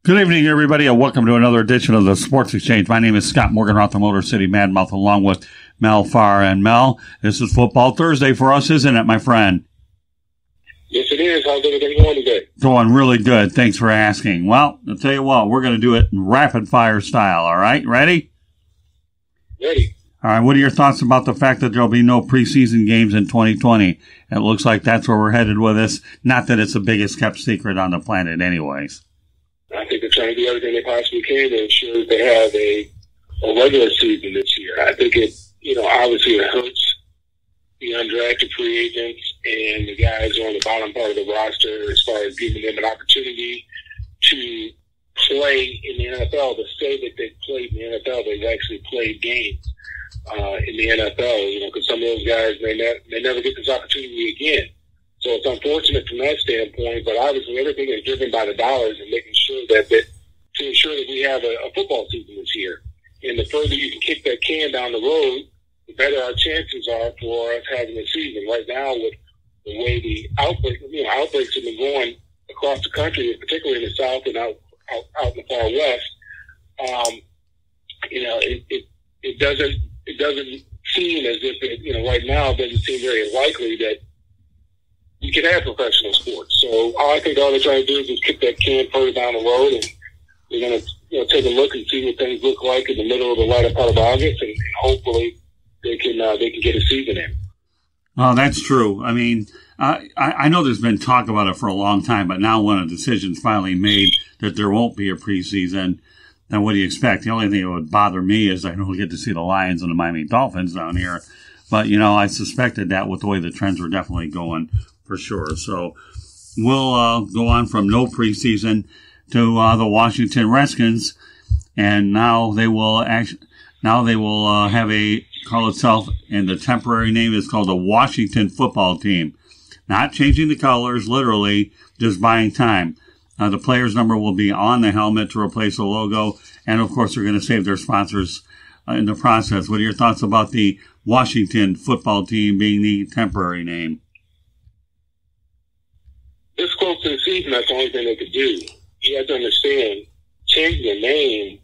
Good evening, everybody, and welcome to another edition of the Sports Exchange. My name is Scott Morganroth, the Motor City Madmouth, along with Mel Farr. And Mel, this is Football Thursday for us, isn't it, my friend? Yes, it is. How's everything going today? Going really good. Thanks for asking. Well, I'll tell you what, we're going to do it in rapid-fire style, all right? Ready? Ready. All right, what are your thoughts about the fact that there'll be no preseason games in 2020? It looks like that's where we're headed with this. Not that it's the biggest kept secret on the planet anyways. I think they're trying to do everything they possibly can to ensure that they have a regular season this year. I think it, obviously it hurts the undrafted free agents and the guys on the bottom part of the roster as far as giving them an opportunity to play in the NFL. To say that they've played in the NFL, they've actually played games in the NFL, because some of those guys may never get this opportunity again. So it's unfortunate from that standpoint, but obviously everything is driven by the dollars and making sure that to ensure that we have a football season this year. And the further you can kick that can down the road, the better our chances are for us having a season. Right now, with the way the outbreaks have been going across the country, particularly in the South and out in the far West, it doesn't seem as if right now it doesn't seem very likely that we can have professional sports. So I think all they're trying to do is just kick that can further down the road, and we're going to take a look and see what things look like in the middle of the latter part of August, and hopefully they can get a season in. Oh, that's true. I mean, I know there's been talk about it for a long time, but now when a decision's finally made that there won't be a preseason, then what do you expect? The only thing that would bother me is I don't get to see the Lions and the Miami Dolphins down here. But, I suspected that with the way the trends were definitely going for sure. So we'll go on from no preseason to the Washington Redskins, and now they will call itself, and the temporary name is called the Washington Football Team. Not changing the colors, literally, just buying time. The player's number will be on the helmet to replace the logo, and of course they're going to save their sponsors in the process. What are your thoughts about the Washington Football Team being the temporary name? This close to the season, that's the only thing they could do. You have to understand, changing the name,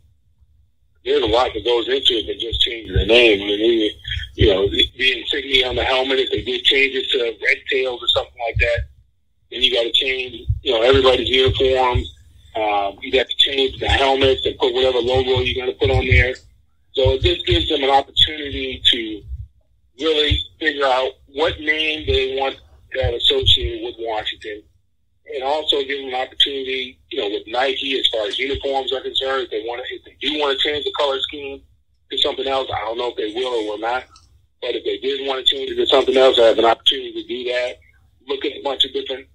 there's a lot that goes into it than just changing the name. I mean, the insignia on the helmet, if they did change it to red tails or something like that, then you got to change, everybody's uniforms. You got to change the helmets and put whatever logo you're going to put on there. So this gives them an opportunity to really figure out what name they want to have associated with Washington, and also give them an opportunity, with Nike as far as uniforms are concerned. If they do want to change the color scheme to something else, I don't know if they will or will not. But if they did want to change it to something else, I have an opportunity to do that. Look at a bunch of different,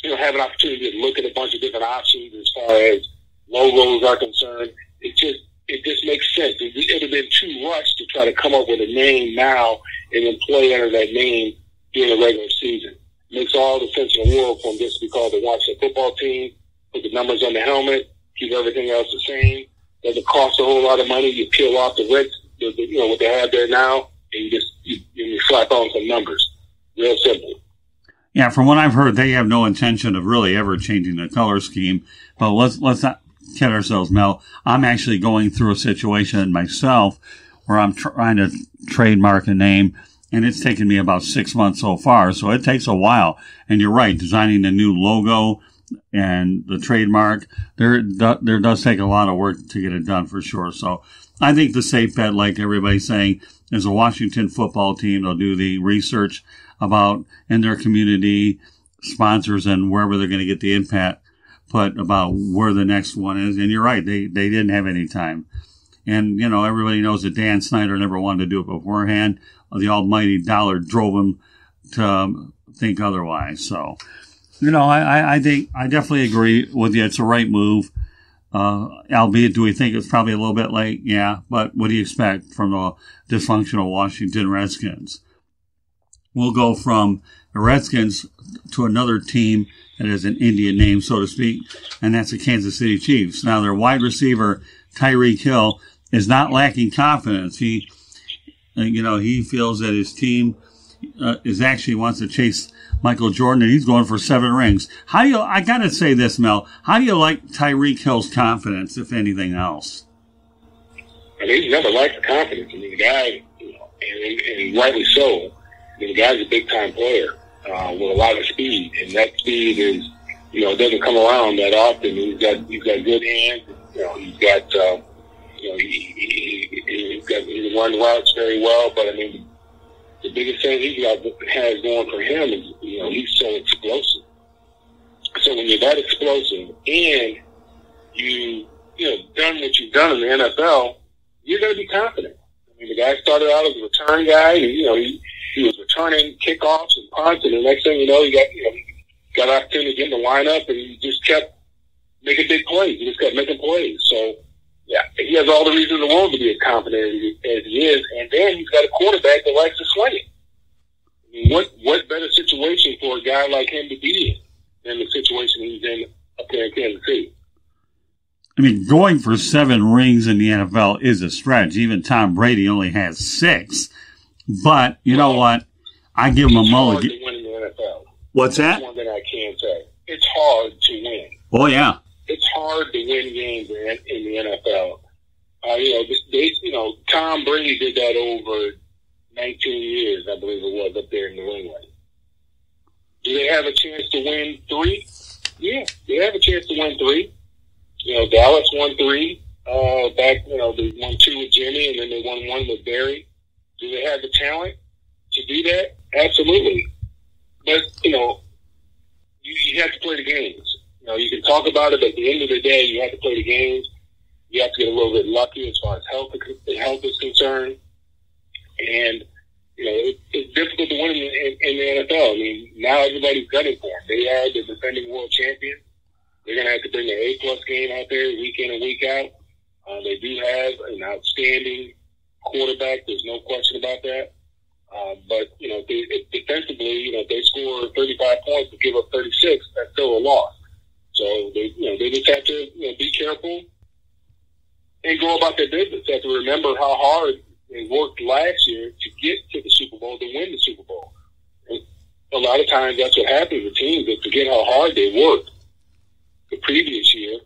have an opportunity to look at a bunch of different options as far as logos are concerned. It just makes sense. It would have been too rushed to try to come up with a name now and then play under that name during the regular season. It makes all the sense in the world for them just to be called the Washington Football Team, put the numbers on the helmet, keep everything else the same. Doesn't cost a whole lot of money. You peel off the red, what they have there now, and you slap on some numbers. Real simple. Yeah, from what I've heard, they have no intention of really ever changing the color scheme. But let's not kid ourselves, Mel. I'm actually going through a situation myself where I'm trying to trademark a name, and it's taken me about 6 months so far. So it takes a while. And you're right, designing the new logo and the trademark, there does take a lot of work to get it done for sure. So I think the safe bet, like everybody's saying, is a Washington Football Team. They'll do the research about in their community, sponsors, and wherever they're going to get the impact put about where the next one is. And you're right, they didn't have any time. And, everybody knows that Dan Snyder never wanted to do it beforehand. The almighty dollar drove him to think otherwise. So, I think I definitely agree with you. It's the right move. Albeit, do we think it's probably a little bit late? Yeah. But what do you expect from the dysfunctional Washington Redskins? We'll go from the Redskins to another team that has an Indian name, so to speak, and that's the Kansas City Chiefs. Now, their wide receiver, Tyreek Hill, is not lacking confidence. He feels that his team is actually wants to chase Michael Jordan, and he's going for 7 rings. I got to say this, Mel, how do you like Tyreek Hill's confidence, if anything else? I mean, he's never liked the confidence. I mean, the guy, and rightly so, I mean, the guy's a big-time player with a lot of speed, and that speed is, doesn't come around that often. He's got good hands. He can run routes very well, but I mean, the biggest thing has going for him is, he's so explosive. So when you're that explosive and you've done what you've done in the NFL, you're going to be confident. I mean, the guy started out as a return guy, and he was returning kickoffs and punts, and the next thing you know, he got an opportunity to get in the lineup, and he just kept making big plays. He just kept making plays. So, yeah, he has all the reason in the world to be as confident as he is, and then he's got a quarterback that likes to swing it. I mean, what better situation for a guy like him to be in than the situation he's in up there in Kansas City? I mean, going for 7 rings in the NFL is a stretch. Even Tom Brady only has 6. But you know what? I give him a mulligan. It's hard to win in the NFL. What's that? That's one thing I can say. It's hard to win. Oh, yeah. It's hard to win games in the NFL. Tom Brady did that over 19 years, I believe it was, up there in New England. Do they have a chance to win 3? Yeah, they have a chance to win 3. Dallas won 3 back. They won 2 with Jimmy, and then they won 1 with Barry. Do they have the talent to do that? Absolutely. But you have to play the games. You can talk about it, but at the end of the day, you have to play the games. You have to get a little bit lucky as far as health is concerned. And, it's difficult to win in the NFL. I mean, now everybody's gunning for them. They are the defending world champions. They're going to have to bring their A-plus game out there week in and week out. They do have an outstanding quarterback. There's no question about that. But, defensively, if they score 35 points and give up 36, that's still a loss. So they just have to be careful and go about their business. They have to remember how hard they worked last year to get to the Super Bowl, to win the Super Bowl. And a lot of times that's what happens with teams. They forget how hard they worked the previous year,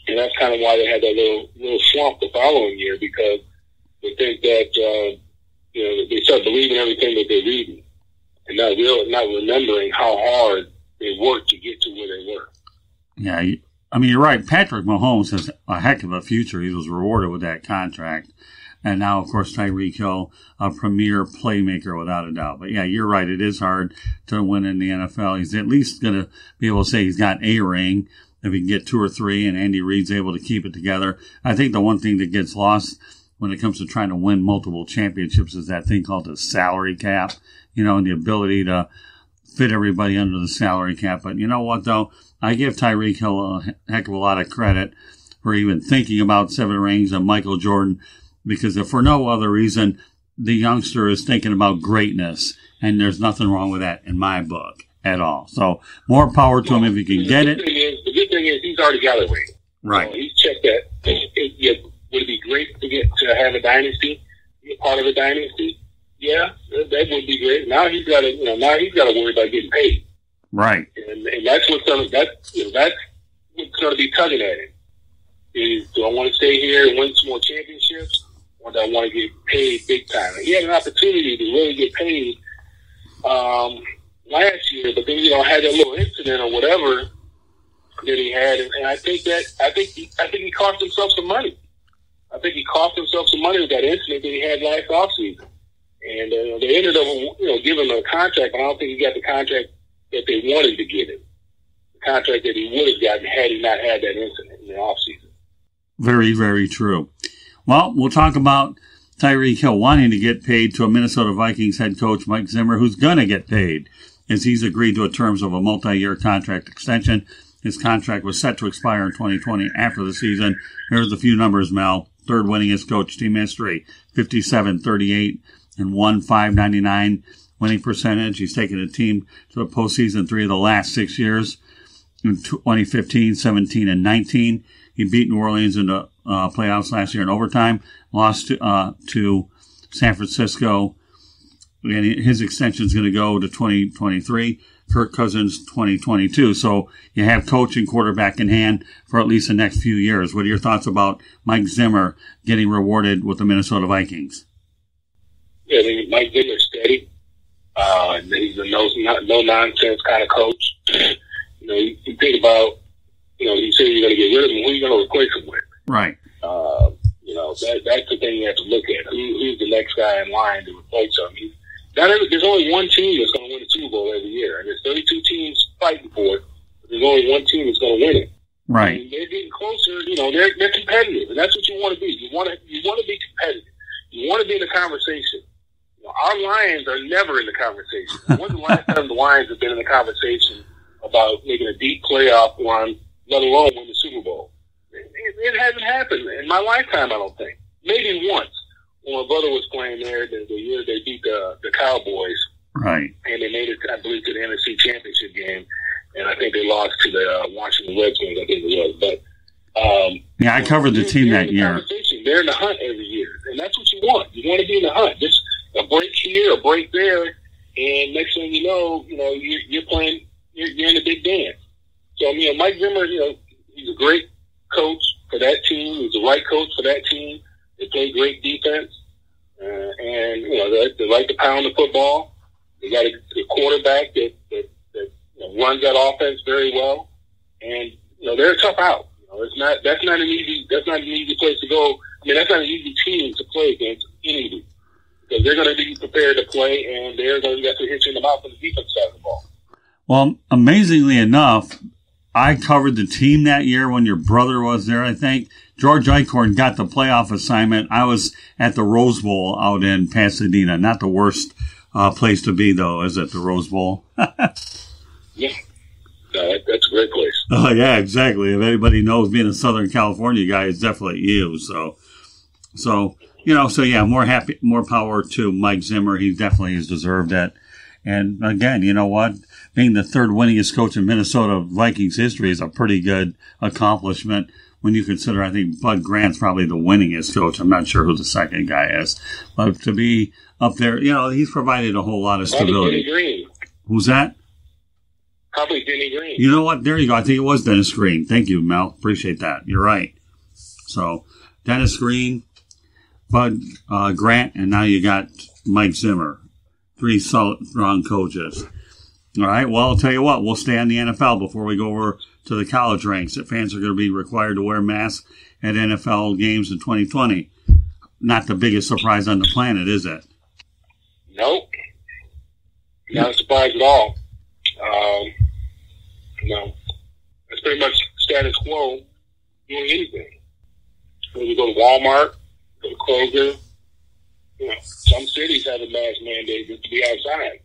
and that's kind of why they had that little slump the following year, because they think that they start believing everything that they're reading and not remembering how hard they worked to get to where they were. Yeah, I mean, you're right. Patrick Mahomes has a heck of a future. He was rewarded with that contract. And now, of course, Tyreek Hill, a premier playmaker without a doubt. But, yeah, you're right. It is hard to win in the NFL. He's at least going to be able to say he's got a ring if he can get 2 or 3, and Andy Reid's able to keep it together. I think the one thing that gets lost when it comes to trying to win multiple championships is that thing called the salary cap, and the ability to fit everybody under the salary cap. But you know what, though? I give Tyreek Hill a heck of a lot of credit for even thinking about 7 rings and Michael Jordan, because if for no other reason, the youngster is thinking about greatness, and there's nothing wrong with that in my book at all. So more power to him if he can get it. The good thing is he's already got a ring. Right. He's checked that. Would it be great to have a dynasty, be a part of a dynasty? Yeah, that would be great. Now he's got to worry about getting paid. Right. And that's what's going to be tugging at him. Is, do I want to stay here and win some more championships, or do I want to get paid big time? And he had an opportunity to really get paid last year, but then had that little incident or whatever that he had, and I think he cost himself some money. I think he cost himself some money with that incident that he had last offseason. And they ended up, giving him a contract, but I don't think he got the contract that they wanted to give him. The contract that he would have gotten had he not had that incident in the offseason. Very, very true. Well, we'll talk about Tyreek Hill wanting to get paid to a Minnesota Vikings head coach, Mike Zimmer, who's going to get paid, as he's agreed to terms of a multi-year contract extension. His contract was set to expire in 2020 after the season. Here's a few numbers, Mel. Third winningest coach team history, 57-38 and 599 winning percentage. He's taken a team to the postseason 3 of the last 6 years. In 2015, 17, and 19. He beat New Orleans in the playoffs last year in overtime, lost to San Francisco and his extension is going to go to 2023. Kirk Cousins 2022. So you have coach and quarterback in hand for at least the next few years. What are your thoughts about Mike Zimmer getting rewarded with the Minnesota Vikings? Yeah, I think Mike Zimmer's steady. He's a no nonsense kind of coach. You think about, you say you're going to get rid of him. Who are you going to replace him with? Right. That's the thing you have to look at. Who's the next guy in line to replace him? There's only one team that's going to win the Super Bowl every year, and there's 32 teams fighting for it. But there's only one team that's going to win it. Right. And they're getting closer. They're competitive, and that's what you want to be. You want to be competitive. You want to be in the conversation. Our Lions are never in the conversation. When's the last time the Lions have been in the conversation about making a deep playoff run, let alone win the Super Bowl? It hasn't happened in my lifetime, I don't think. Maybe once when my brother was playing there, the year they beat the Cowboys. Right. And they made it, I believe, to the NFC Championship game. And I think they lost to the Washington Redskins, I think it was. But yeah, I covered the team that year. They're in the hunt every year, and that's what you want. You want to be in the hunt. Just a break here, a break there, and next thing you know, you're playing. You're in the big dance. So Mike Zimmer, he's a great coach for that team. He's the right coach for that team. They play great defense, and they like to pound the football. They got a quarterback that runs that offense very well, and they're a tough out. That's not an easy place to go. That's not an easy team to play against anybody, because they're going to be prepared to play, and they're going to have to hit you in the mouth on the defense side of the ball. Well, amazingly enough, I covered the team that year when your brother was there, I think. George Eichhorn got the playoff assignment. I was at the Rose Bowl out in Pasadena. Not the worst place to be, though, is it, the Rose Bowl? Yeah. No, that's a great place. Oh, yeah, exactly. If anybody knows, being a Southern California guy, it's definitely you. So yeah, more power to Mike Zimmer. He definitely has deserved it. And again, you know what? Being the third winningest coach in Minnesota Vikings history is a pretty good accomplishment when you consider, I think, Bud Grant's probably the winningest coach. I'm not sure who the second guy is. But to be up there, he's provided a whole lot of stability. Denny Green. Who's that? Probably Denny Green. You know what? There you go. I think it was Dennis Green. Thank you, Mel. Appreciate that. You're right. So, Dennis Green, Bud Grant, and now you got Mike Zimmer. 3 solid, strong coaches. All right. Well, I'll tell you what. We'll stay on the NFL before we go over to the college ranks. That fans are going to be required to wear masks at NFL games in 2020. Not the biggest surprise on the planet, is it? Nope. Not a surprise at all. It's pretty much status quo doing anything. When you go to Walmart, go to Kroger, some cities have a mask mandate just to be outside.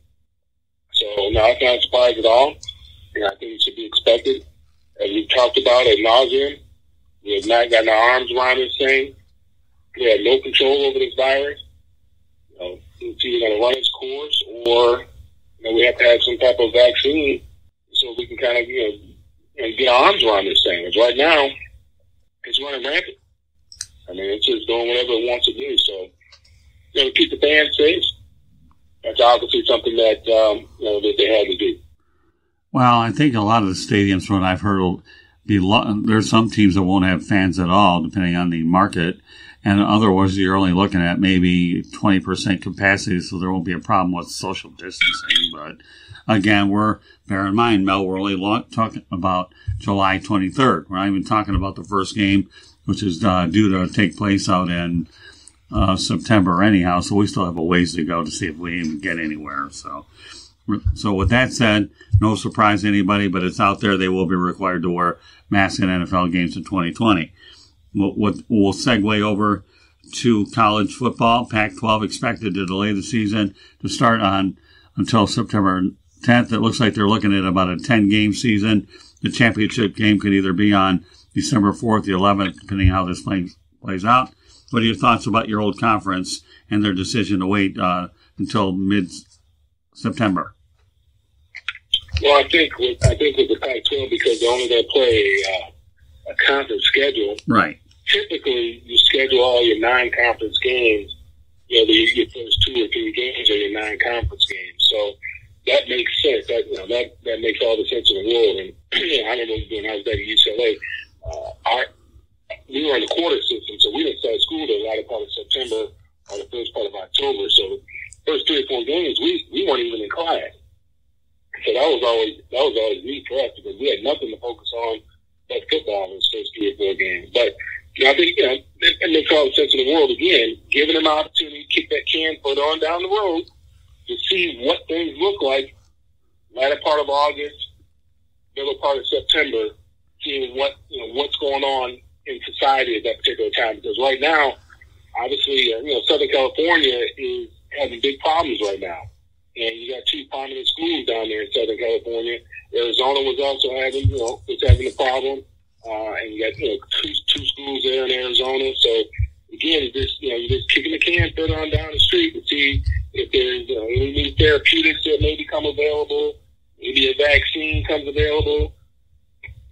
So, no, it's not a surprise at all. And I think it should be expected. As we've talked about ad nauseum, we have not gotten our arms around this thing. We have no control over this virus. It's either going to run its course, or we have to have some type of vaccine so we can kind of get our arms around this thing. Because right now, it's running rampant. It's just doing whatever it wants to do. So, keep the fans safe. That's obviously something that that they had to do. Well, I think a lot of the stadiums, from what I've heard, will be. There's some teams that won't have fans at all, depending on the market, and otherwise you're only looking at maybe 20% capacity, so there won't be a problem with social distancing. But again, bear in mind, Mel, we're only talking about July 23rd. We're not even talking about the first game, which is due to take place out in September anyhow, so we still have a ways to go to see if we even get anywhere. So with that said, no surprise to anybody, but it's out there. They will be required to wear masks in NFL games in 2020. We'll segue over to college football. Pac-12 expected to delay the season to start until September 10th. It looks like they're looking at about a 10-game season. The championship game could either be on December 4th, the 11th, depending on how this plays out. What are your thoughts about your old conference and their decision to wait until mid-September? Well, I think with the Pac-12, because they're only going to play a conference schedule. Right. Typically, you schedule all your 9 conference games your first 2 or 3 games are your non-conference games. So that makes sense. That makes all the sense in the world. And I don't know when I was back at UCLA, we were in the quarter system, so we didn't start school till the latter part of September or the first part of October. So the first 3 or 4 games, we weren't even in class. So that was always neat for us because we had nothing to focus on but football in those first 3 or 4 games. But I think it makes all the sense in the world. Again, giving them an opportunity to kick that can further on down the road to see what things look like latter part of August, middle part of September, seeing what's going on in society at that particular time. Because right now, obviously, Southern California is having big problems right now. And you got 2 prominent schools down there in Southern California. Arizona was also having a problem. And you got, 2 schools there in Arizona. So again, you're just kicking the can further on down the street to see if there's any new therapeutics that may become available. Maybe a vaccine comes available.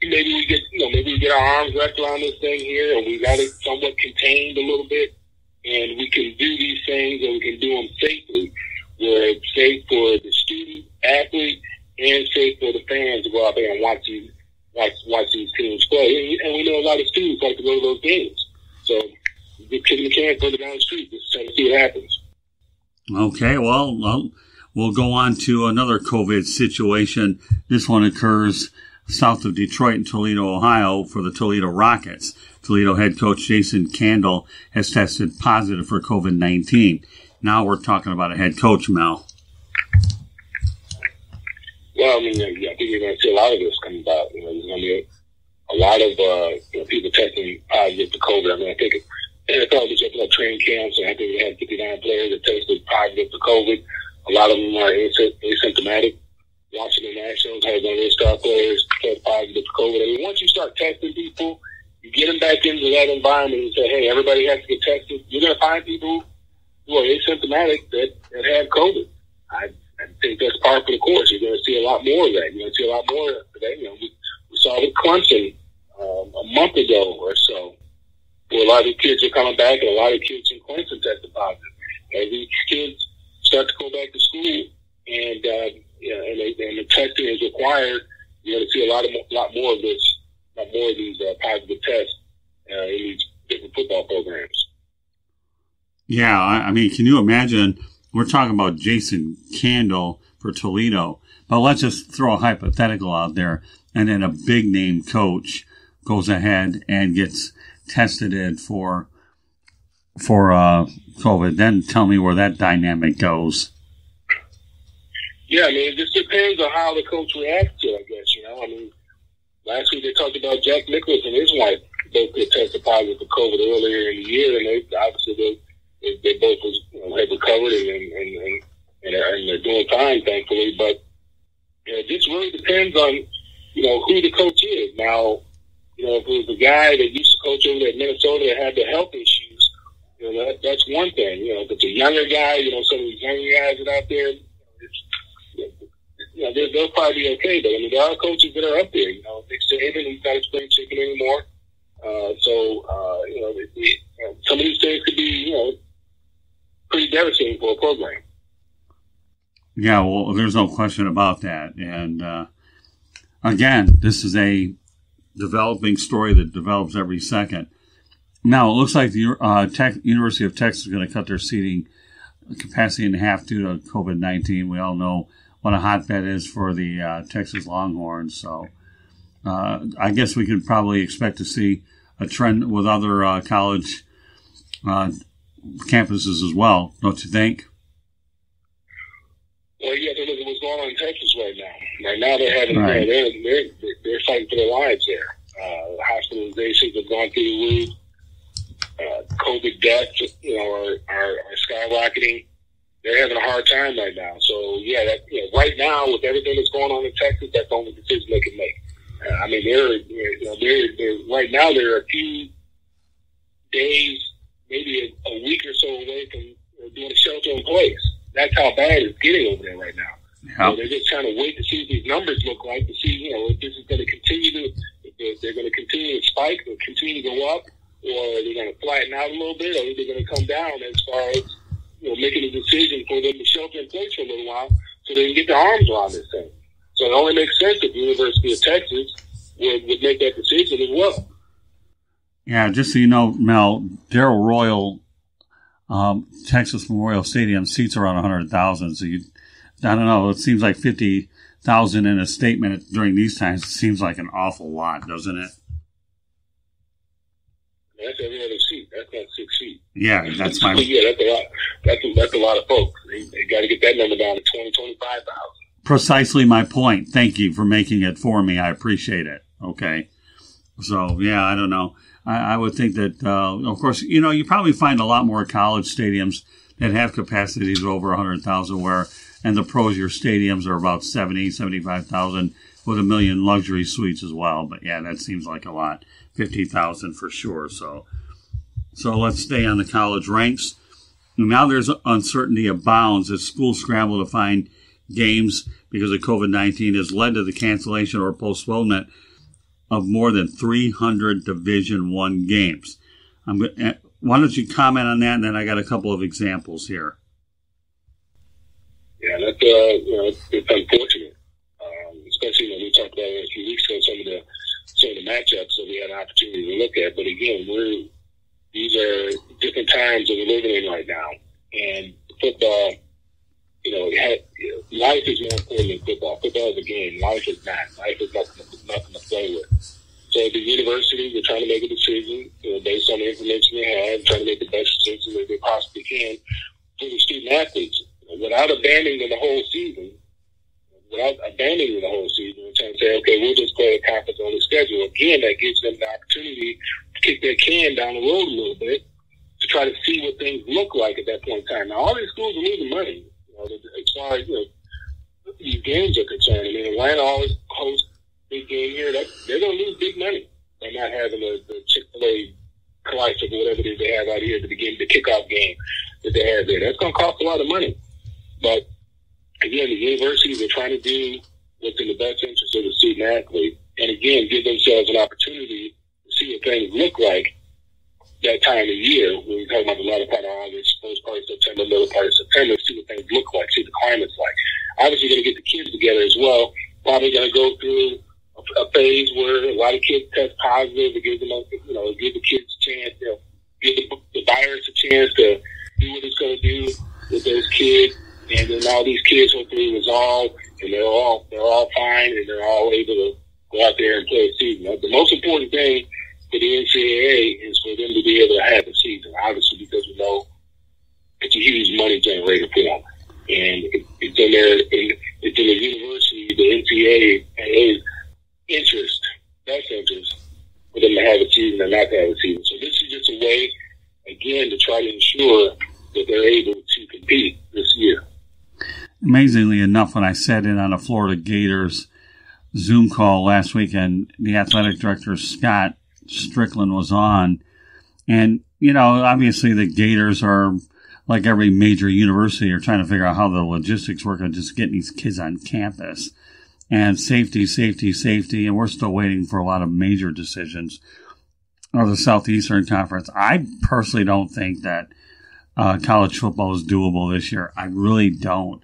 Maybe we get our arms wrapped around this thing here, and we got it somewhat contained a little bit, and we can do these things, and we can do them safely, where it's safe for the student, athlete, and safe for the fans to go out there and watch these teams play. And we know a lot of students like to go to those games. So just kicking the can further down the street, just trying to see what happens. Okay, well, we'll go on to another COVID situation. This one occurs south of Detroit in Toledo, Ohio, for the Toledo Rockets. Toledo head coach Jason Candle has tested positive for COVID-19. Now we're talking about a head coach, Mel. Well, I think you're going to see a lot of this come about. There's going to be a lot of people testing positive for COVID. I think NFL just opened up training camps, and I think they had 59 players that tested positive for COVID. A lot of them are asymptomatic. Washington Nationals has one of their star players test positive for COVID. Once you start testing people, you get them back into that environment and say, hey, everybody has to get tested. You're going to find people who are asymptomatic that have COVID. I think that's part of the course. You're going to see a lot more of that. You're going to see a lot more of that. We saw it with Clemson a month ago or so, where a lot of the kids are coming back, and a lot of kids in Clemson tested positive. As these kids start to go back to school, and the testing is required, you're going to see a lot more of these positive tests in these different football programs. Yeah, I mean, can you imagine? We're talking about Jason Candle for Toledo, but let's just throw a hypothetical out there, and then a big name coach goes ahead and gets tested for COVID. Then tell me where that dynamic goes. Yeah, I mean, it just depends on how the coach reacts to it, I guess. Last week they talked about Jack Nicklaus and his wife both get tested positive for COVID earlier in the year, and they both have recovered and they're doing fine, thankfully. But it just really depends on who the coach is. Now, if it was a guy that used to coach over at Minnesota that had the health issues, that's one thing. If it's a younger guy, some of these younger guys that are out there, they'll probably be okay. But there are coaches that are up there. Nick Saban, he's not a spring chicken anymore. Some of these things could be, pretty devastating for a program. Yeah, well, there's no question about that. And again, this is a developing story that develops every second. Now, it looks like the University of Texas is going to cut their seating capacity in half due to COVID-19. We all know what a hotbed is for the Texas Longhorns. So I guess we could probably expect to see a trend with other college campuses as well, don't you think? Well, you have to look at what's going on in Texas right now. Right now, they're having they're fighting for their lives there. Hospitalizations have gone through the roof. COVID deaths, are skyrocketing. They're having a hard time right now. So right now with everything that's going on in Texas, that's the only decision they can make. They're right now. They're a few days, maybe a week or so away from doing a shelter in place. That's how bad it's getting over there right now. Yeah. So they're just trying to wait to see what these numbers look like, to see if this is going to continue if they're going to continue to spike or continue to go up, or they're going to flatten out a little bit, or they're going to come down as far as making a decision for them to shelter in place for a little while so they can get their arms around this thing. So it only makes sense that the University of Texas would make that decision as well. Yeah, just so you know, Mel, Darrell Royal, Texas Memorial Stadium seats around 100,000. So I don't know, it seems like 50,000 in a statement during these times. It seems like an awful lot, doesn't it? That's every other seat. That's not 6 feet. Yeah, that's my. Yeah, that's a lot. That's a lot of folks. They got to get that number down to 25,000. Precisely my point. Thank you for making it for me. I appreciate it. Okay. So, yeah, I don't know. I would think that, of course, you probably find a lot more college stadiums that have capacities of over 100,000 and the your stadiums are about 70, 75,000 with 1 million luxury suites as well. But, yeah, that seems like a lot. 50,000 for sure. So let's stay on the college ranks. Now there's uncertainty abounds as schools scramble to find games because of COVID-19 has led to the cancellation or postponement of more than 300 Division I games. Why don't you comment on that, and then I got a couple of examples here. Yeah, that's it's unfortunate, especially when we talked about it a few weeks ago. Some of the matchups that we had an opportunity to look at, but again, these are different times that we're living in right now, and football. Life is more important than football. Football is a game. Life is not. Life is nothing to play with. So the universities are trying to make a decision, based on the information they have, trying to make the best decision that they possibly can for the student athletes, without abandoning the whole season. Without abandoning the whole season and trying to say, okay, we'll just play a conference-only schedule. Again, that gives them the opportunity to kick their can down the road a little bit to try to see what things look like at that point in time. Now, all these schools are losing money. As far as these games are concerned, I mean, Atlanta always hosts big game here. They're going to lose big money by not having the Chick-fil-A Classic or whatever it is they have out here at the beginning, the kickoff game that they have there. That's going to cost a lot of money. But again, the universities are trying to do what's in the best interest of the student athlete, and again, give themselves an opportunity to see what things look like that time of year, when we're talking about the latter part of August, first part of September, middle part of September, see what things look like, see what the climate's like. Obviously, going to get the kids together as well. Probably going to go through a phase where a lot of kids test positive. It gives them, give the kids a chance, give the virus a chance to do what it's going to do with those kids, and then all these kids hopefully resolve, and they're all fine, and they're all able to go out there and play a season. The most important thing for the NCAA is for them to be able to have a season, obviously, because we know it's a huge money generator for them. And it's in the university, the NCAA's best interest for them to have a season and not to have a season. So this is just a way, again, to try to ensure that they're able to compete this year. Amazingly enough, when I sat in on a Florida Gators Zoom call last weekend, the athletic director, Scott Strickland, was on. And, obviously the Gators are, like every major university, are trying to figure out how the logistics work on just getting these kids on campus. And safety, and we're still waiting for a lot of major decisions of the Southeastern Conference. I personally don't think that college football is doable this year. I really don't.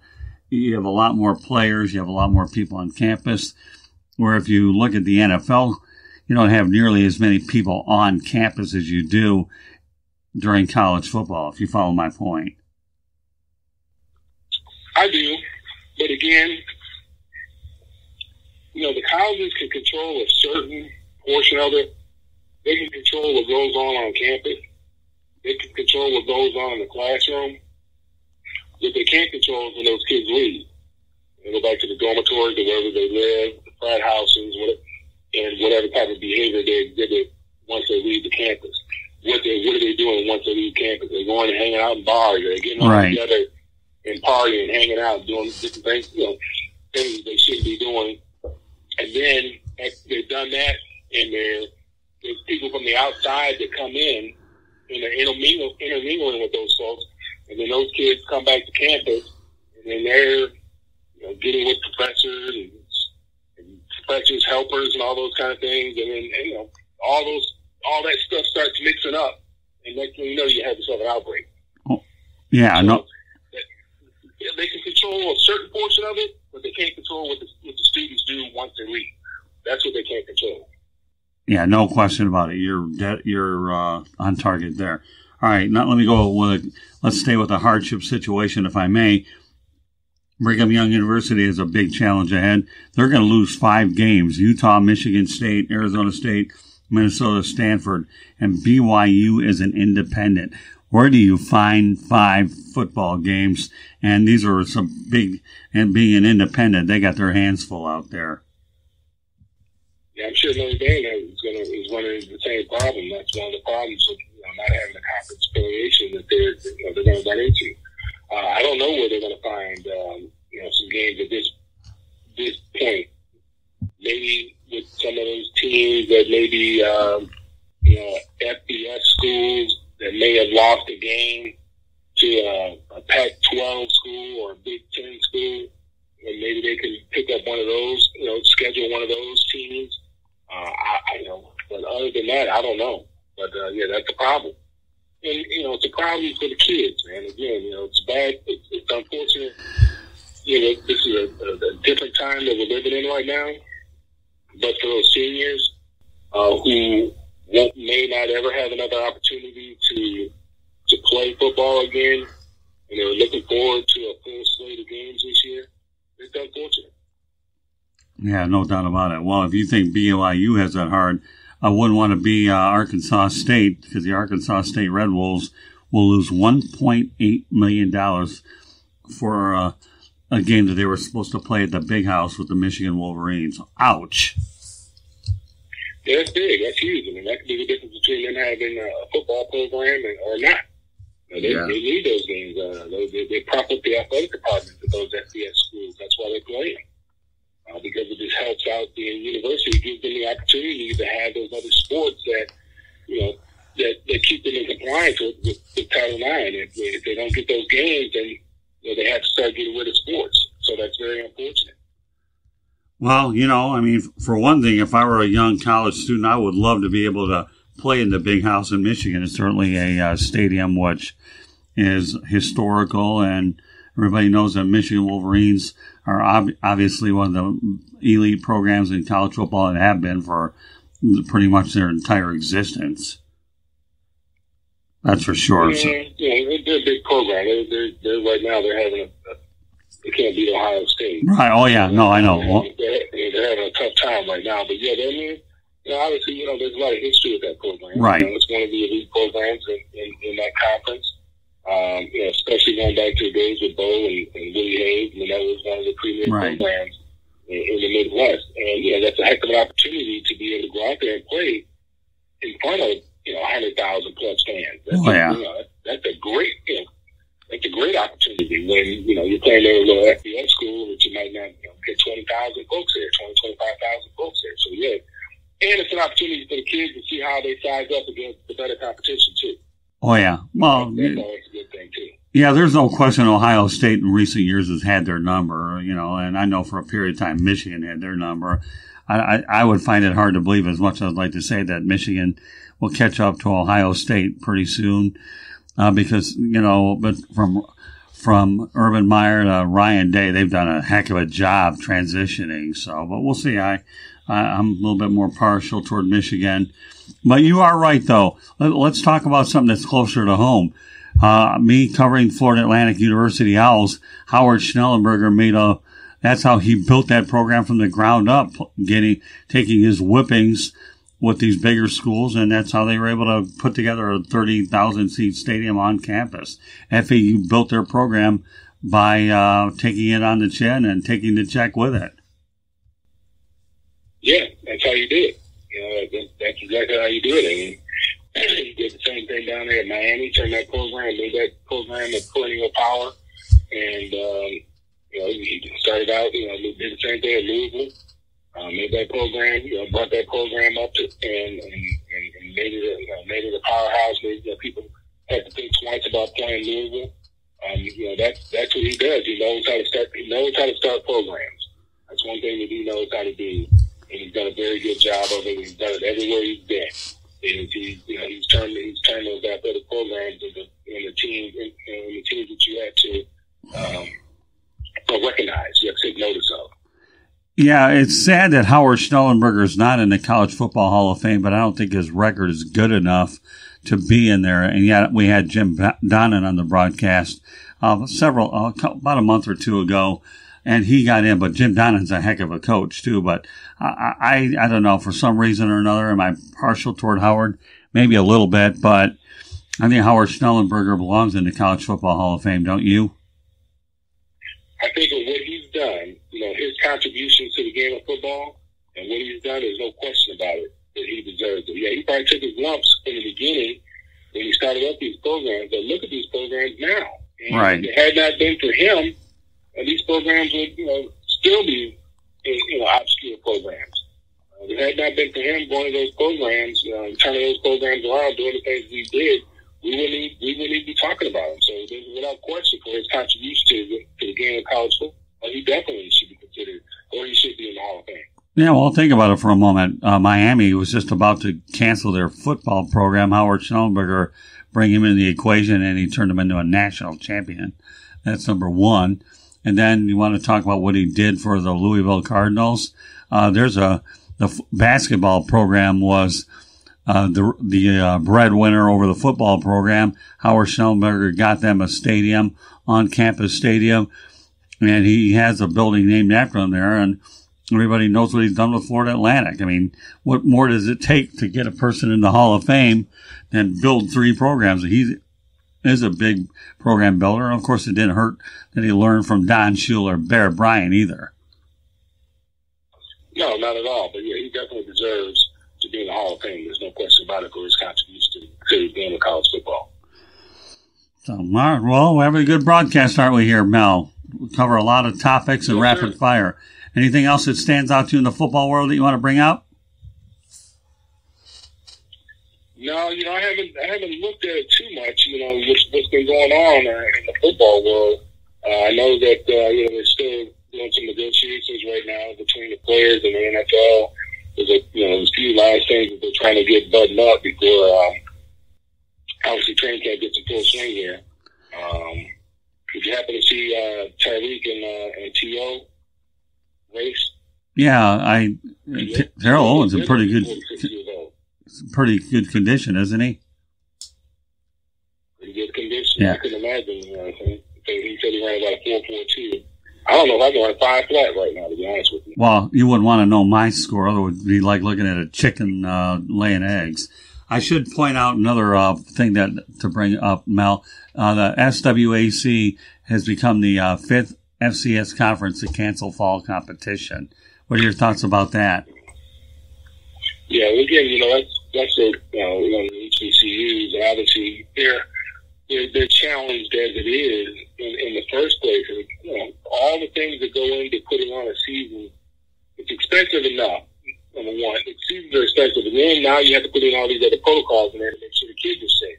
You have a lot more players, you have a lot more people on campus, where if you look at the NFL, you don't have nearly as many people on campus as you do during college football, if you follow my point. I do. But again, the colleges can control a certain portion of it. They can control what goes on campus. They can control what goes on in the classroom. What they can't control is when those kids leave. They go back to the dormitories or wherever they live, the frat houses, and whatever type of behavior they exhibit once they leave the campus. What are they doing once they leave campus? They're going and hanging out in bars. They're getting all together and partying and hanging out, doing different things, things they shouldn't be doing. And then they've done that, and there's people from the outside that come in and they're intermingling with those folks. And then those kids come back to campus, and then they're getting with professors and professors' helpers and all those kind of things. And then all that stuff starts mixing up, and next thing you know, you have yourself an outbreak. Yeah, so no. They can control a certain portion of it, but they can't control what the students do once they leave. That's what they can't control. Yeah, no question about it. You're on target there. All right, now let me go with let's stay with the hardship situation, if I may. Brigham Young University has a big challenge ahead. They're going to lose 5 games: Utah, Michigan State, Arizona State, Minnesota, Stanford, and BYU is an independent. Where do you find 5 football games? And these are some big, and being an independent, they got their hands full out there. Yeah, I'm sure Notre Dame is running into the same problem. That's one of the problems with not having a conference affiliation that they're going to run into. I don't know where they're going to find some games at this point. Maybe with some of those teams that maybe FBS schools that may have lost a game to a Pac-12 school or a Big Ten school, and maybe they can pick up one of those, schedule one of those teams. But other than that, I don't know. But that's a problem. And, it's a problem for the kids, man. Again, it's bad. It's unfortunate. This is a different time that we're living in right now. But for those seniors who may not ever have another opportunity to play football again, and they're looking forward to a full slate of games this year, it's unfortunate. Yeah, no doubt about it. Well, if you think BYU has that hard, I wouldn't want to be Arkansas State, because the Arkansas State Red Wolves will lose $1.8 million for a game that they were supposed to play at the Big House with the Michigan Wolverines. Ouch. Yeah, that's big. That's huge. I mean, that could be the difference between them having a football program or not. They need those games. They prop up the athletic departments at those FBS schools. That's why they play them. Because it just helps out the university, gives them the opportunity to have those other sports that keep them in compliance with Title IX. If they don't get those games, then they have to start getting rid of sports. So that's very unfortunate. Well, for one thing, if I were a young college student, I would love to be able to play in the Big House in Michigan. It's certainly a stadium which is historical, and everybody knows that Michigan Wolverines are obviously one of the elite programs in college football and have been for pretty much their entire existence. That's for sure. Yeah, they're a big program. They're right now they can't beat Ohio State. Right. Oh yeah. No, I know. Well, they're having a tough time right now. But yeah, obviously, there's a lot of history with that program. Right. It's one of the elite programs in that conference. Especially going back to the days with Bo and Willie Hayes. I mean, that was one of the premier programs in the Midwest. And, that's a heck of an opportunity to be able to go out there and play in front of, 100,000 plus fans. That's a great, that's a great opportunity when, you're playing at a little FBS school that you might not, get 20,000 folks there, 25,000 folks there. So, yeah. And it's an opportunity for the kids to see how they size up against the better competition, too. Oh, yeah. Well, that's always a good thing, too. Yeah, there's no question Ohio State in recent years has had their number, and I know for a period of time Michigan had their number. I would find it hard to believe, as much as I'd like to say, that Michigan will catch up to Ohio State pretty soon, because, but from Urban Meyer to Ryan Day, they've done a heck of a job transitioning. So, but we'll see. I'm a little bit more partial toward Michigan. But you are right, though. Let's talk about something that's closer to home. Me covering Florida Atlantic University Owls, Howard Schnellenberger that's how he built that program from the ground up, taking his whippings with these bigger schools, and that's how they were able to put together a 30,000 seat stadium on campus. FAU built their program by taking it on the chin and taking the check with it. Yeah, that's how you do it. That's exactly how you do it. I mean, he did the same thing down there at Miami, turned that program, made that program a perennial power. And, he started out, did the same thing at Louisville, made that program, brought that program up to, and made it a powerhouse. People had to think twice about playing Louisville. That's what he does. He knows how to start programs. That's one thing that he knows how to do. And he's done a very good job of it. He's done it everywhere he's been. And he's turned those athletic programs into team and the teams that you had to recognize, you have to take notice of. Yeah, it's sad that Howard Schnellenberger is not in the College Football Hall of Fame, but I don't think his record is good enough to be in there. And yet we had Jim Donnan on the broadcast about a month or two ago, and he got in. But Jim Donnan's a heck of a coach too. But I don't know, for some reason or another, am I partial toward Howard? Maybe a little bit, but I think Howard Schnellenberger belongs in the College Football Hall of Fame, don't you? I think of what he's done, his contributions to the game of football and what he's done, there's no question about it that he deserves it. Yeah, he probably took his lumps in the beginning when he started up these programs, but look at these programs now. And right. If it had not been for him, these programs would, still be, obscure programs. If it had not been for him going to those programs, turning those programs around, doing the things he did, we wouldn't even be talking about him. So without question, for his contribution to the game of college football, he definitely should be considered, or he should be in the Hall of Fame. Yeah, well, think about it for a moment. Miami was just about to cancel their football program. Howard Schnellenberger bring him into the equation, and he turned him into a national champion. That's number one. And then you want to talk about what he did for the Louisville Cardinals. The basketball program was the breadwinner over the football program. Howard Schnellenberger got them a stadium, on-campus stadium, and he has a building named after him there, and everybody knows what he's done with Florida Atlantic. I mean, what more does it take to get a person in the Hall of Fame than build three programs? He is a big program builder, and of course it didn't hurt that he learned from Don Shula or Bear Bryant either. No, not at all, but yeah, he definitely deserves to be in the Hall of Fame. There's no question about it for his contribution to the game of college football. So, well, we're having a good broadcast, aren't we here, Mel? We cover a lot of topics and rapid fire. Anything else that stands out to you in the football world that you want to bring up? No, I haven't looked at it too much. What's been going on in the football world. I know that they're still doing some negotiations right now between the players and the NFL. There's a few last things that they're trying to get buttoned up before obviously training camp gets in full swing here. Did you happen to see Tyreek and T.O. race? Yeah, Terrell Owens in pretty good condition, isn't he? Pretty good condition. Yeah. I couldn't imagine. He said he ran about a 4.42. I don't know if I can run 5 flat right now, to be honest with you. Well, you wouldn't want to know my score. Otherwise, it would be like looking at a chicken laying eggs. I should point out another thing to bring up, Mel. The SWAC has become the fifth FCS conference to cancel fall competition. What are your thoughts about that? Yeah, again, that's the HBCUs, and obviously they're challenged as it is in the first place. And, all the things that go into putting on a season, it's expensive enough. Number one, seasons are expensive, and then now you have to put in all these other protocols in there to make sure the kids are safe.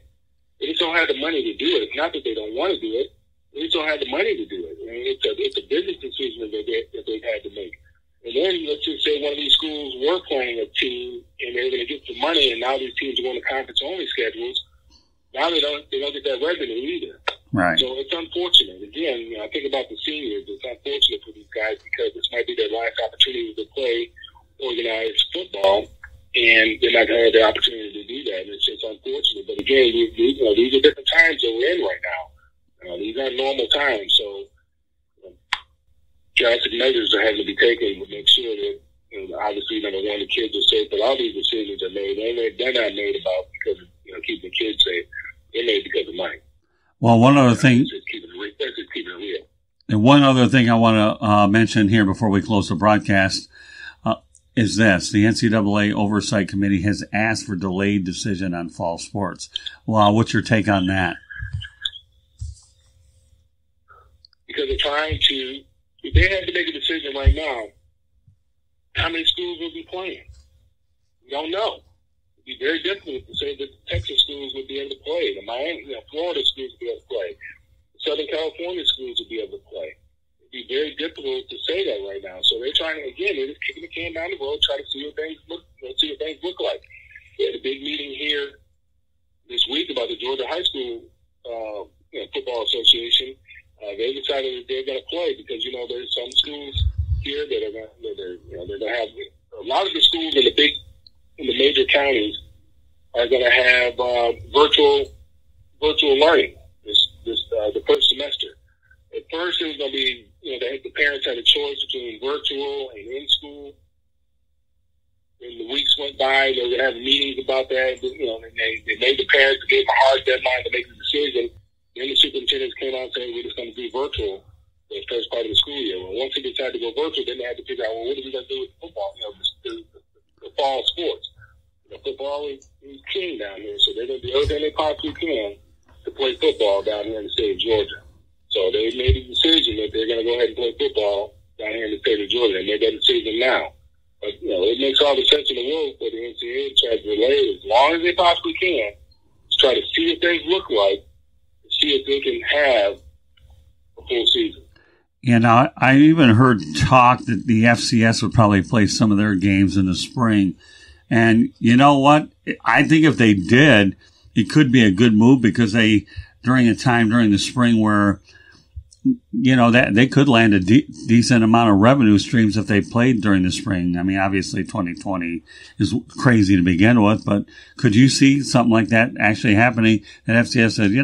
They just don't have the money to do it. It's not that they don't want to do it; they just don't have the money to do it. I mean, it's a business decision that they've had to make. And then let's just say one of these schools were playing a team, and they're going to get some money, and now these teams are going to conference-only schedules. Now they don't get that revenue either. Right. So it's unfortunate. Again, I think about the seniors. It's unfortunate for these guys because this might be their last opportunity to play organized football, and they're not going to have the opportunity to do that. And it's just unfortunate. But again, these are different times that we're in right now. These aren't normal times. So drastic measures are having to be taken to make sure that, obviously, number one, the kids are safe. But all these decisions are made. They're not made about because of keeping the kids safe. They're made because of money. Well, one other thing. That's just keeping it real. And one other thing I want to mention here before we close the broadcast is this. The NCAA Oversight Committee has asked for delayed decision on fall sports. Well, what's your take on that? Because they're trying to, if they had to make a decision right now, how many schools will be playing? We don't know. It'd be very difficult to say that the Texas schools would be able to play. The Miami, Florida schools would be able to play. The Southern California schools would be able to play. Be very difficult to say that right now. So they're trying to, again, they're just kicking the can down the road, try to see what things look like. We had a big meeting here this week about the Georgia high school Football Association, they decided that they're going to play because there's some schools here that are they're going to have a lot of the schools in the major counties are going to have virtual learning the first semester. At first, it was going to be the parents had a choice between virtual and in school. And the weeks went by, they were going to have meetings about that. And they made the parents, gave them a hard deadline to make the decision. Then the superintendents came out saying we're just going to do virtual for the first part of the school year. Well, once they decided to go virtual, then they had to figure out, well, what are we going to do with football? The fall sports. Football is king down here, so they're going to do everything they possibly can to play football down here in the state of Georgia. So they made a decision that they're going to go ahead and play football down here in the state of Georgia. They made that decision now. But, it makes all the sense in the world for the NCAA to try to delay as long as they possibly can to try to see what things look like, to see if they can have a full season. And I even heard talk that the FCS would probably play some of their games in the spring. And you know what? I think if they did, it could be a good move because during the spring where, that they could land a decent amount of revenue streams if they played during the spring. I mean, obviously 2020 is crazy to begin with, but could you see something like that actually happening? That FCS said, it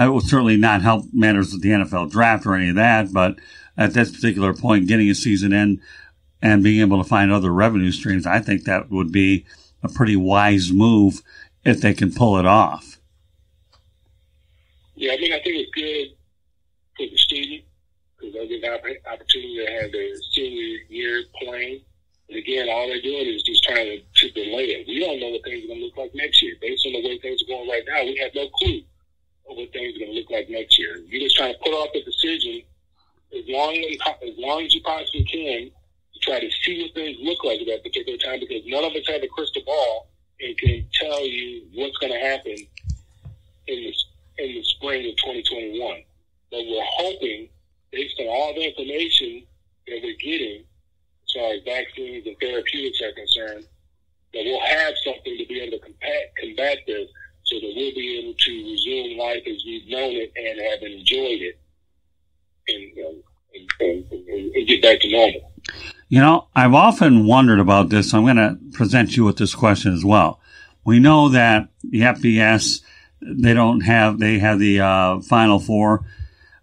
will certainly not help matters with the NFL draft or any of that, but at this particular point, getting a season in and being able to find other revenue streams, I think that would be a pretty wise move if they can pull it off. Yeah, I think it's good for the student because they'll get an opportunity to have their senior year playing. And again, all they're doing is just trying to delay it. We don't know what things are going to look like next year. Based on the way things are going right now, we have no clue of what things are going to look like next year. You're just trying to put off the decision as long as you possibly can to try to see what things look like at that particular time because none of us have a crystal ball and can tell you what's going to happen in the spring of 2021. But we're hoping, based on all the information that we're getting, as far as vaccines and therapeutics are concerned, that we'll have something to be able to combat this so that we'll be able to resume life as we've known it and have enjoyed it and get back to normal. I've often wondered about this. So I'm going to present you with this question as well. We know that the FBS, they have the Final Four.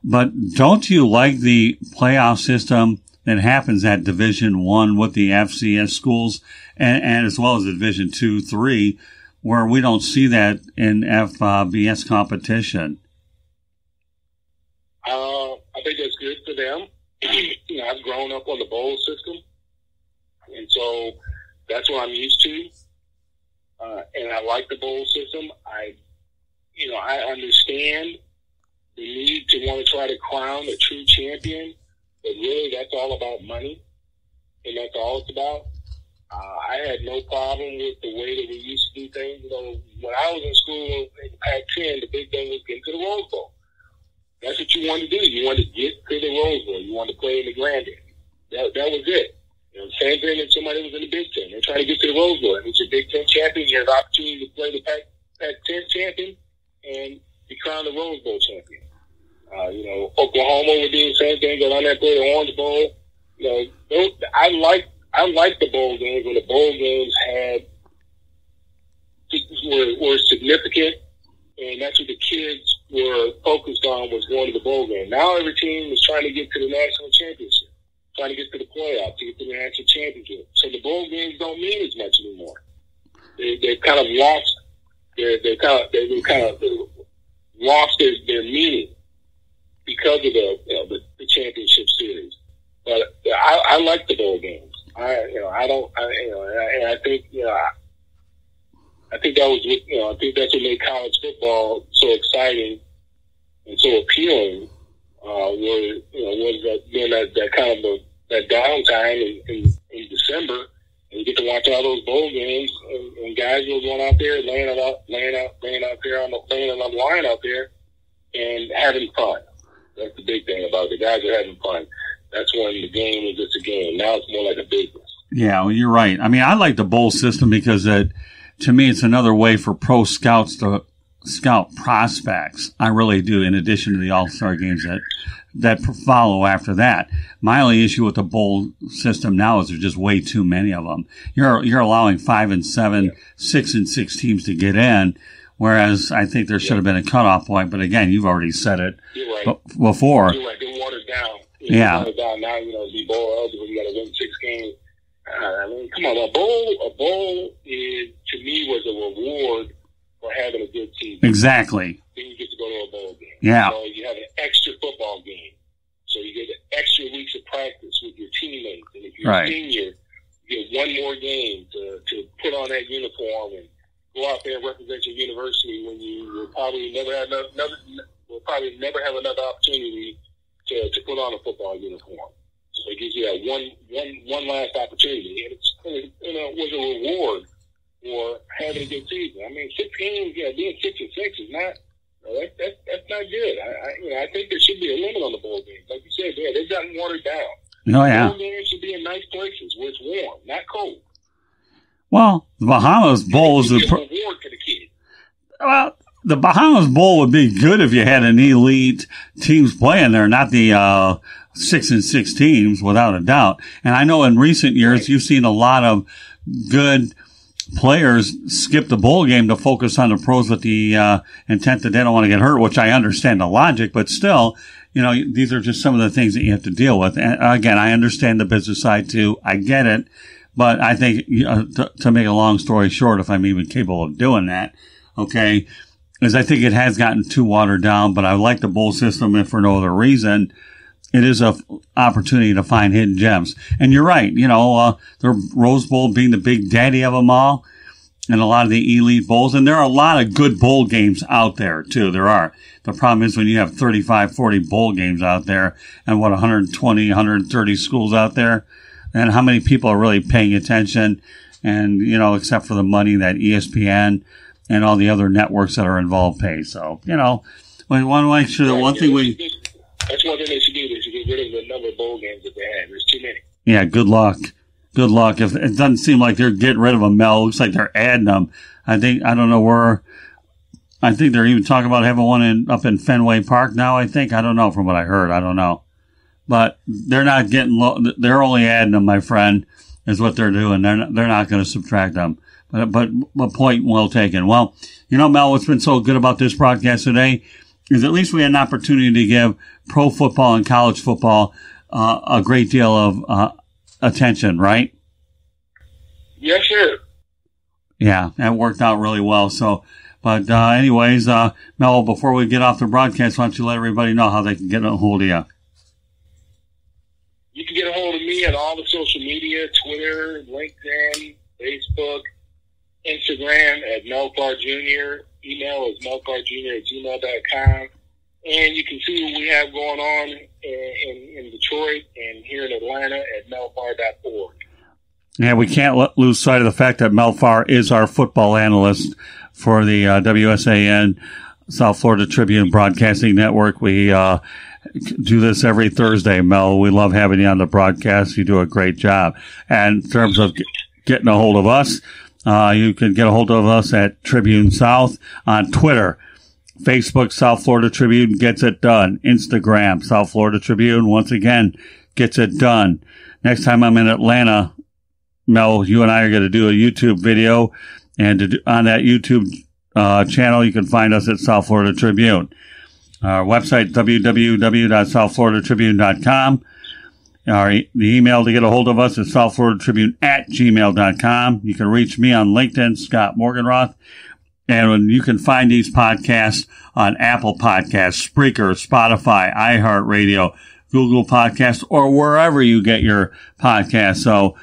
But don't you like the playoff system that happens at Division I with the FCS schools and as well as Division II, III, where we don't see that in FBS competition? I think that's good for them. I've grown up on the bowl system, and so that's what I'm used to. And I like the bowl system. I understand the need to want to try to crown a true champion, but really that's all about money, and that's all it's about. I had no problem with the way that we used to do things. When I was in school in Pac-10, the big thing was getting to the Rose Bowl. That's what you wanted to do. You wanted to get to the Rose Bowl. You wanted to play in the Granddaddy. That was it. Same thing if somebody was in the Big Ten. They're trying to get to the Rose Bowl. If it's a Big Ten champion, you have the opportunity to play the Pac-10 champion and be crowned the Rose Bowl champion. Oklahoma would do the same thing, go down there, play the Orange Bowl. I like the bowl games when the bowl games were significant, and that's what the kids were focused on, was going to the bowl game. Now every team is trying to get to the national championship, trying to get to the playoffs, to get to the national championship. So the bowl games don't mean as much anymore. They've kind of lost their meaning because of the championship series. But I like the bowl games. I think that's what made college football so exciting and so appealing. Was that kind of that downtime in December, and you get to watch all those bowl games, and guys were going out there laying out there on the line out there and having fun. That's the big thing about it. The guys are having fun. That's when the game is just a game. Now it's more like a business. Yeah, well, you're right. I mean, I like the bowl system because to me, it's another way for pro scouts to scout prospects. I really do, in addition to the All-Star games that follow after that. My only issue with the bowl system now is there's just way too many of them. You're allowing 5 and 7, 6 and 6 teams to get in, whereas I think there should have been a cutoff point. But again, you've already said it before. You're right. They're watered down. Yeah. Watered down now. To be bowl eligible, you got to win 6 games. I mean, come on. A bowl is, to me, was a reward for having a good season. Exactly. Then you get to go to a bowl game. Yeah. So you have an extra football game. So you get extra weeks of practice with your teammates. And if you're a senior, you get one more game to put on that uniform and go out there and represent your university when you will probably never have another opportunity to put on a football uniform. So it gives you that one last opportunity. And it was a reward for having a good season. I mean, 6 games, being 6 and 6 is not. That's not good. I think there should be a limit on the bowl games. Like you said, they've gotten watered down. Oh, yeah. Bowl games should be in nice places where it's warm, not cold. Well, the Bahamas Bowl is a reward for the kids. Well, the Bahamas Bowl would be good if you had an elite teams playing there, not the 6 and 6 teams, without a doubt. And I know in recent years you've seen a lot of good players skip the bowl game to focus on the pros with the intent that they don't want to get hurt, which I understand the logic, but still, these are just some of the things that you have to deal with. And again, I understand the business side too. I get it. But I think, to make a long story short, if I'm even capable of doing that, okay, is I think it has gotten too watered down, but I like the bowl system, if for no other reason. It is an opportunity to find hidden gems. And you're right, the Rose Bowl being the big daddy of them all, and a lot of the elite bowls. And there are a lot of good bowl games out there, too. There are. The problem is when you have 35, 40 bowl games out there, and 120, 130 schools out there, and how many people are really paying attention, and, except for the money that ESPN and all the other networks that are involved pay. So, we want to make sure that one thing that's one thing they should do. They should get rid of the number of bowl games that they have. There's too many. Yeah, good luck. Good luck. If it doesn't seem like they're getting rid of them, Mel. It looks like they're adding them. I think they're even talking about having one up in Fenway Park now, I think. I don't know from what I heard. I don't know. But they're not getting they're only adding them, my friend, is what they're doing. They're not going to subtract them. But point well taken. Well, Mel, what's been so good about this broadcast today is at least we had an opportunity to give pro football and college football a great deal of attention, right? Yes, sir. Yeah, that worked out really well. So, but anyways, Mel, before we get off the broadcast, why don't you let everybody know how they can get a hold of you? You can get a hold of me at all the social media, Twitter, LinkedIn, Facebook, Instagram at Mel Farr Jr. Email is melfarjr@gmail.com. And you can see what we have going on in Detroit and here in Atlanta at melfar.org. Yeah, we can't lose sight of the fact that Mel Farr is our football analyst for the WSAN South Florida Tribune Broadcasting Network. We do this every Thursday, Mel. We love having you on the broadcast. You do a great job. And in terms of getting a hold of us, you can get a hold of us at Tribune South on Twitter. Facebook, South Florida Tribune gets it done. Instagram, South Florida Tribune, once again, gets it done. Next time I'm in Atlanta, Mel, you and I are going to do a YouTube video. And on that YouTube channel, you can find us at South Florida Tribune. Our website, www.southfloridatribune.com. The email to get a hold of us is southfloridatribune@gmail.com. You can reach me on LinkedIn, Scott Morganroth. And you can find these podcasts on Apple Podcasts, Spreaker, Spotify, iHeartRadio, Google Podcasts, or wherever you get your podcasts. So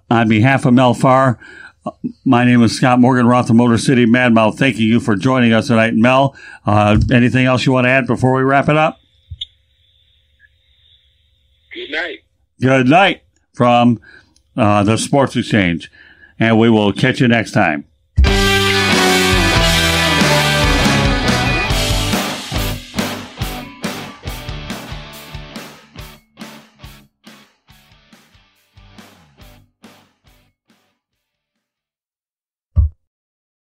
on behalf of Mel Farr, my name is Scott Morganroth, the Motor City Madmouth. Thanking you for joining us tonight. Mel, anything else you want to add before we wrap it up? Good night. Good night from the Sports Exchange. And we will catch you next time.